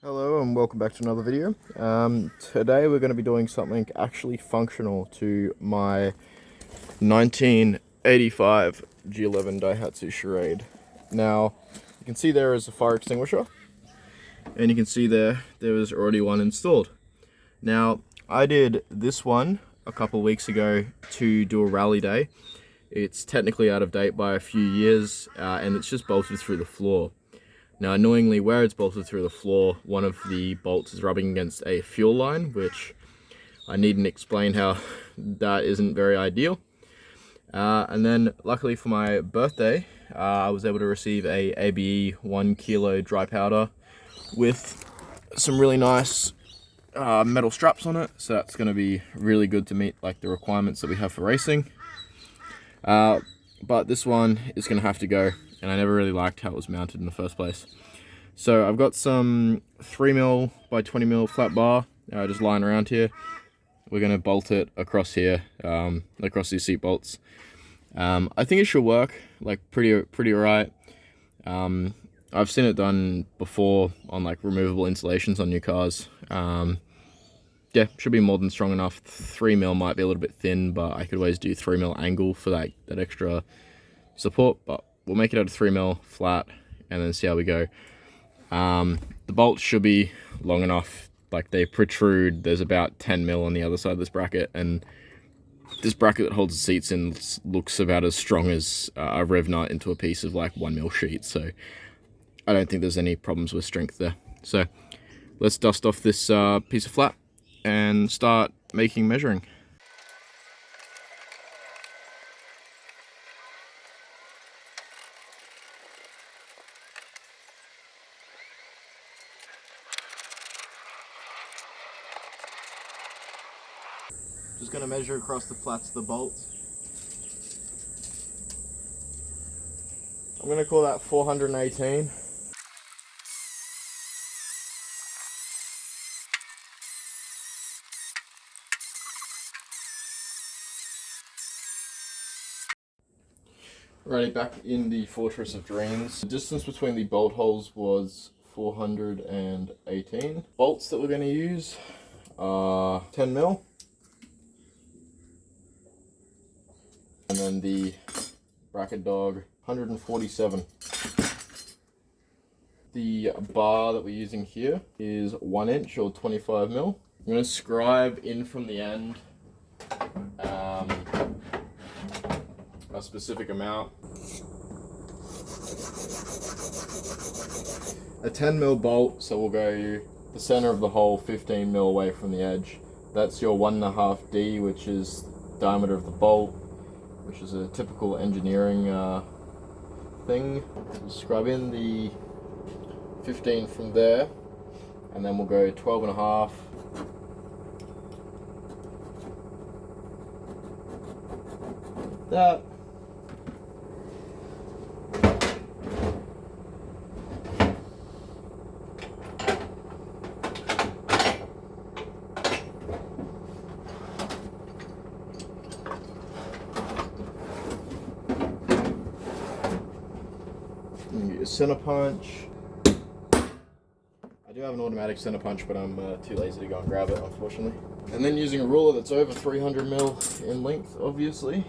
Hello and welcome back to another video. Today we're going to be doing something actually functional to my 1985 G11 Daihatsu Charade. Now, you can see there is a fire extinguisher, and you can see there was already one installed. Now, I did this one a couple of weeks ago to do a rally day. It's technically out of date by a few years, and it's just bolted through the floor. Now, annoyingly, where it's bolted through the floor, one of the bolts is rubbing against a fuel line, which I needn't explain how that isn't very ideal. And then, luckily for my birthday, I was able to receive a ABE 1 kilo dry powder with some really nice metal straps on it. So that's going to be really good to meet like the requiremms that we have for racing. But this one is going to have to go, and I never really liked how it was mounted in the first place. So I've got some 3mm by 20mm flat bar just lying around here. We're going to bolt it across here, across these seat bolts. I think it should work, like pretty alright. I've seen it done before on like removable insulations on new cars. Yeah, should be more than strong enough. 3mm might be a little bit thin, but I could always do 3mm angle for that extra support. But we'll make it out of 3mm flat and then see how we go. The bolts should be long enough, like they protrude. There's about 10mm on the other side of this bracket, and this bracket that holds the seats in looks about as strong as a rev nut into a piece of like 1mm sheet. So I don't think there's any problems with strength there. So let's dust off this piece of flat and start measuring. Just going to measure across the flats of the bolts. I'm going to call that 418. Right, back in the Fortress of Dreams. The distance between the bolt holes was 418. Bolts that we're going to use are 10mm. And then the bracket dog, 147. The bar that we're using here is 1 inch or 25mm. I'm going to scribe in from the end a specific amount. A 10mm bolt, so we'll go the center of the hole 15mm away from the edge. That's your 1.5D, which is the diameter of the bolt, which is a typical engineering thing. We'll scrub in the 15 from there, and then we'll go 12.5. That. And get your center punch. I do have an automatic center punch, but I'm too lazy to go and grab it, unfortunately. And then using a ruler that's over 300mm in length, obviously.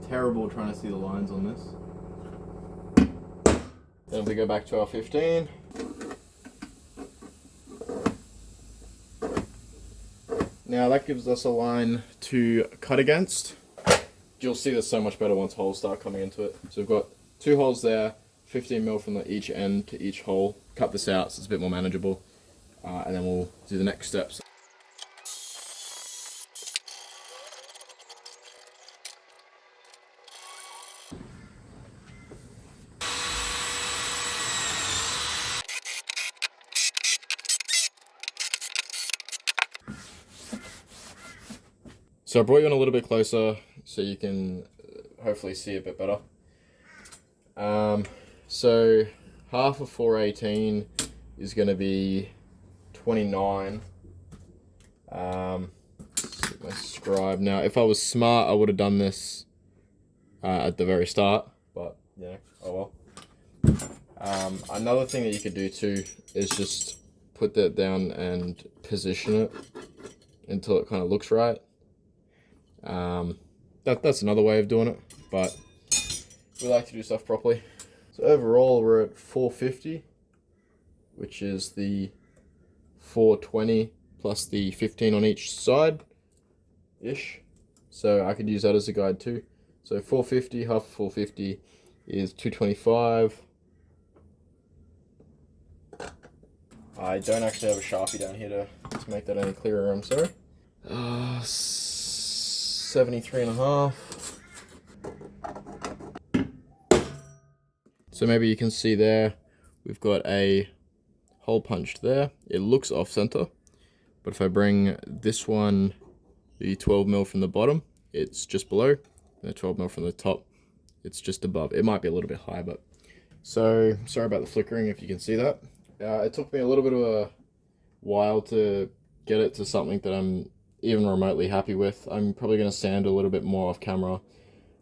Terrible trying to see the lines on this. Then we go back to our 15. Now that gives us a line to cut against. You'll see this so much better once holes start coming into it. So we've got 2 holes there, 15mm from each end to each hole. Cut this out so it's a bit more manageable. And then we'll do the next steps. So I brought you in a little bit closer so you can hopefully see a bit better. So half of 418 is going to be 29. My scribe. Now, if I was smart, I would have done this at the very start, but yeah, oh well. Another thing that you could do too is just put that down and position it until it kind of looks right. That's another way of doing it, but we like to do stuff properly. So overall, we're at 450, which is the 420 plus the 15 on each side ish. So I could use that as a guide too. So 450, half of 450 is 225. I don't actually have a Sharpie down here to make that any clearer, I'm sorry. 73 and a half. So maybe you can see there, we've got a hole punched there. It looks off center, but if I bring this one, the 12mm from the bottom, it's just below, and the 12mm from the top, it's just above. It might be a little bit high, but so sorry about the flickering if you can see that. It took me a little bit of a while to get it to something that I'm even remotely happy with. I'm probably going to sand a little bit more off camera.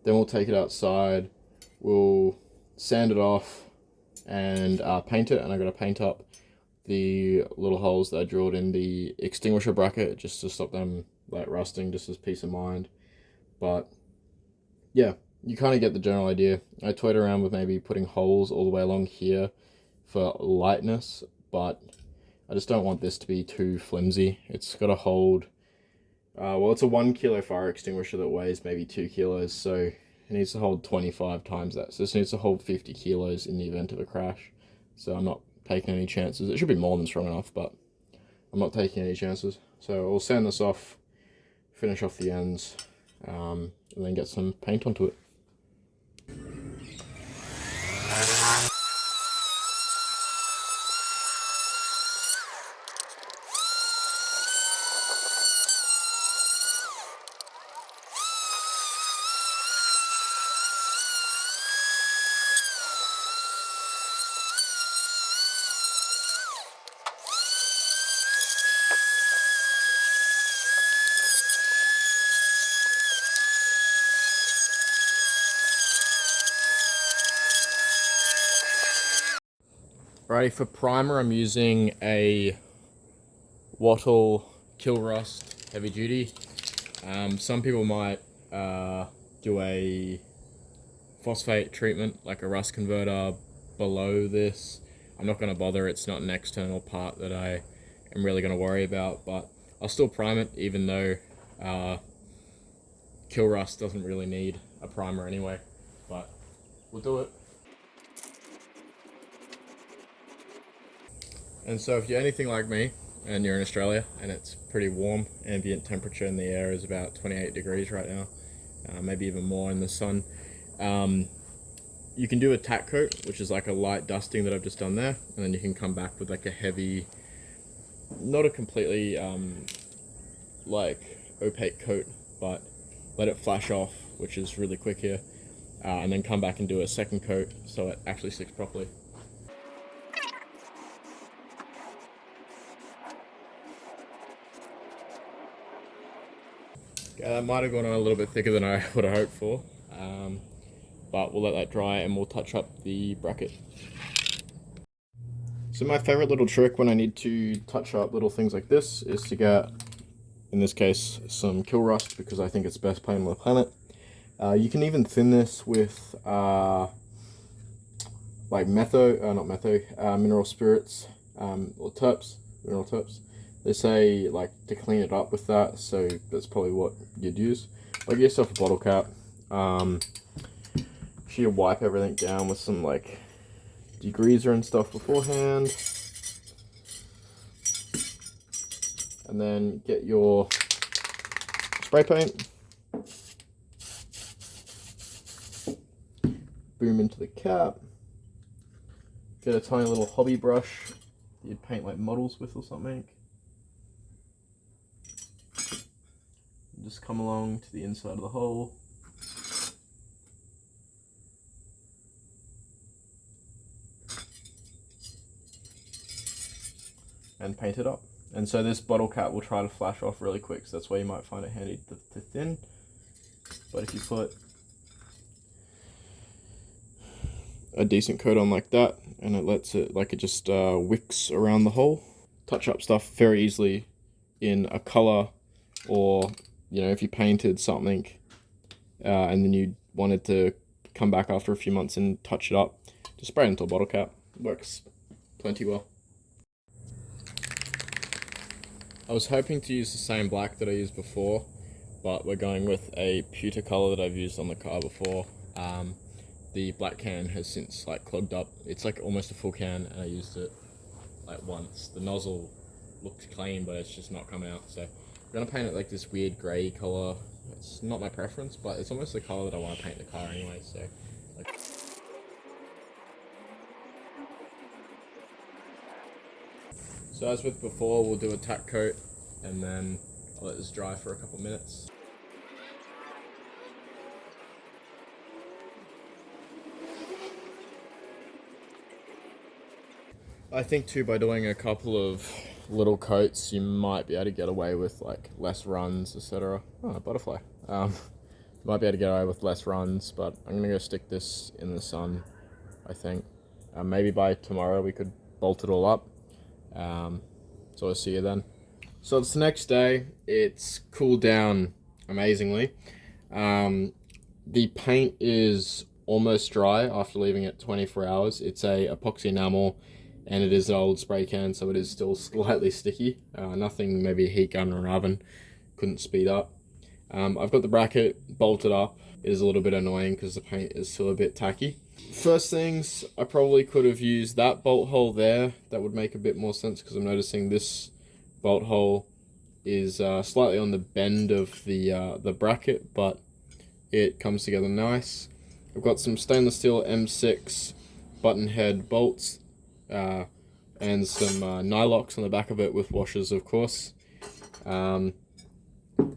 Then we'll take it outside. We'll sand it off and paint it. And I'm going to paint up the little holes that I drilled in the extinguisher bracket just to stop them like rusting, just as peace of mind. But yeah, you kind of get the general idea. I toyed around with maybe putting holes all the way along here for lightness, but I just don't want this to be too flimsy. It's got to hold, well, it's a 1 kilo fire extinguisher that weighs maybe 2 kilos, so it needs to hold 25 times that. So this needs to hold 50 kilos in the event of a crash. So I'm not taking any chances. It should be more than strong enough, but I'm not taking any chances. So we'll sand this off, finish off the ends, and then get some paint onto it. Alrighty, for primer I'm using a Wattle Kill Rust Heavy Duty. Some people might do a phosphate treatment, like a rust converter below this. I'm not going to bother, it's not an external part that I am really going to worry about, but I'll still prime it even though Kill Rust doesn't really need a primer anyway, but we'll do it. And so if you're anything like me and you're in Australia and it's pretty warm, ambient temperature in the air is about 28 degrees right now, maybe even more in the sun, you can do a tack coat, which is like a light dusting that I've just done there, and then you can come back with like a heavy, not a completely like opaque coat, but let it flash off, which is really quick here, and then come back and do a second coat so it actually sticks properly. Okay, that might have gone on a little bit thicker than I would have hoped for, but we'll let that dry and we'll touch up the bracket. So my favorite little trick when I need to touch up little things like this is to get, in this case, some Kill Rust, because I think it's the best paint on the planet. You can even thin this with like mineral spirits, or terps, mineral terps. They say like to clean it up with that, so that's probably what you'd use. Like, get yourself a bottle cap. You wipe everything down with some like degreaser and stuff beforehand, and then get your spray paint, boom into the cap, get a tiny little hobby brush that you'd paint like models with or something. just come along to the inside of the hole. And paint it up. And so this bottle cap will try to flash off really quick, so that's why you might find it handy to thin. But if you put a decent coat on like that, and it lets it, like it just wicks around the hole, touch up stuff very easily in a color, or you know, if you painted something and then you wanted to come back after a few months and touch it up, just spray it into a bottle cap. It works plenty well. I was hoping to use the same black that I used before, but we're going with a pewter color that I've used on the car before. The black can has since like clogged up. It's like almost a full can, and I used it like once. The nozzle looks clean, but it's just not coming out. So I'm gonna paint it like this weird grey color. It's not my preference, but it's almost the color that I want to paint the car anyway. So like. So as with before, we'll do a tack coat and then I'll let this dry for a couple minutes. I think too, by doing a couple of little coats, you might be able to get away with like less runs, etc. Oh, butterfly. Might be able to get away with less runs, but I'm gonna go stick this in the sun, I think. Maybe by tomorrow we could bolt it all up. So I'll see you then. So it's the next day. It's cooled down amazingly. The paint is almost dry after leaving it 24 hours. It's a epoxy enamel, and it is an old spray can, so it is still slightly sticky. Nothing, maybe a heat gun or an oven couldn't speed up. I've got the bracket bolted up. It is a little bit annoying because the paint is still a bit tacky. First things, I probably could have used that bolt hole there. That would make a bit more sense because I'm noticing this bolt hole is slightly on the bend of the bracket, but it comes together nice. I've got some stainless steel M6 button head bolts and some nylocks on the back of it with washers, of course.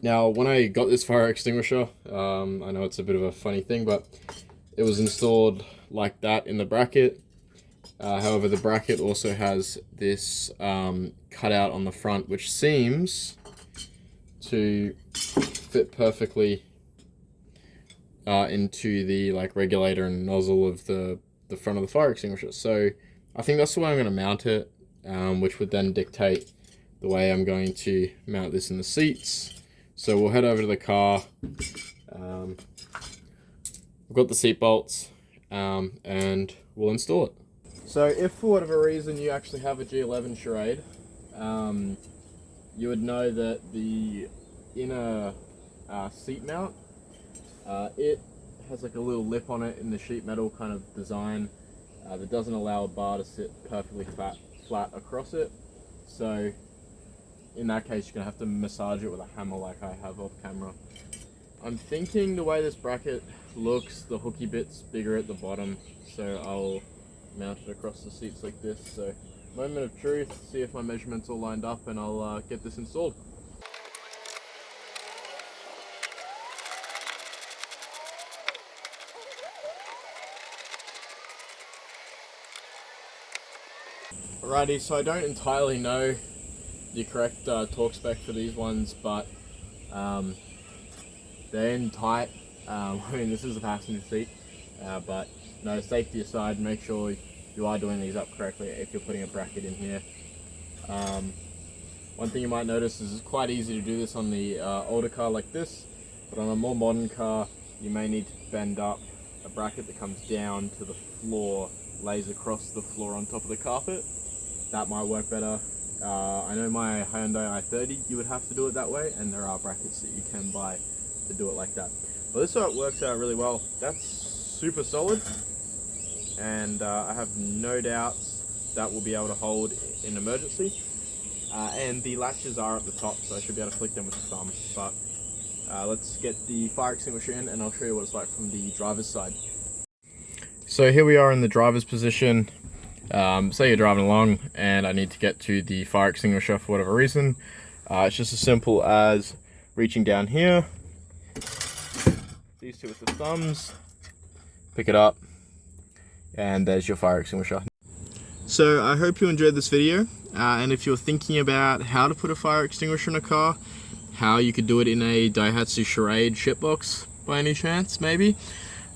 Now, when I got this fire extinguisher, I know it's a bit of a funny thing, but it was installed like that in the bracket. However, the bracket also has this cutout on the front, which seems to fit perfectly into the like regulator and nozzle of the front of the fire extinguisher. So I think that's the way I'm going to mount it, which would then dictate the way I'm going to mount this in the seats. So we'll head over to the car. I've got the seat bolts, and we'll install it. So if for whatever reason you actually have a G11 charade, you would know that the inner seat mount, it has like a little lip on it in the sheet metal kind of design that doesn't allow a bar to sit perfectly flat across it. So in that case, you're going to have to massage it with a hammer like I have off camera. I'm thinking the way this bracket looks, the hooky bit's bigger at the bottom, so I'll mount it across the seats like this. So moment of truth, see if my measurements all lined up, and I'll get this installed. Alrighty, so I don't entirely know the correct torque spec for these ones, but they're in tight. I mean, this is a passenger seat, but no, safety aside, make sure you are doing these up correctly if you're putting a bracket in here. One thing you might notice is it's quite easy to do this on the older car like this, but on a more modern car, you may need to bend up a bracket that comes down to the floor, lays across the floor on top of the carpet. That might work better. I know my Hyundai i30, you would have to do it that way, and there are brackets that you can buy to do it like that. But this one works out really well. That's super solid, and I have no doubts that will be able to hold in emergency. And the latches are at the top, so I should be able to flick them with the thumb. But let's get the fire extinguisher in, and I'll show you what it's like from the driver's side. So here we are in the driver's position. Say you're driving along and I need to get to the fire extinguisher for whatever reason. It's just as simple as reaching down here, these two with the thumbs, pick it up, and there's your fire extinguisher. So I hope you enjoyed this video, and if you're thinking about how to put a fire extinguisher in a car, how you could do it in a Daihatsu Charade shipbox by any chance, maybe.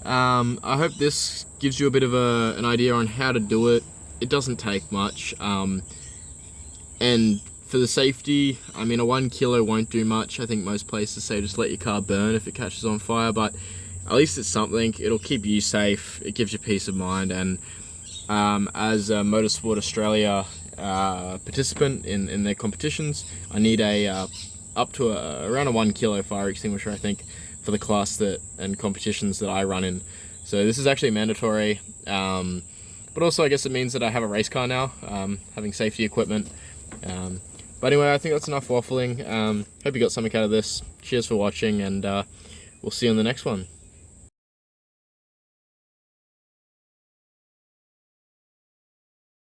I hope this gives you a bit of an idea on how to do it. It doesn't take much, and for the safety, I mean, a 1 kilo won't do much. I think most places say just let your car burn if it catches on fire, but at least it's something. It'll keep you safe, it gives you peace of mind, and as a Motorsport Australia participant in their competitions, I need a up to around a 1 kilo fire extinguisher, I think, for the class and competitions that I run in. So this is actually mandatory, but also I guess it means that I have a race car now, having safety equipment. But anyway, I think that's enough waffling. Hope you got something out of this. Cheers for watching, and we'll see you on the next one.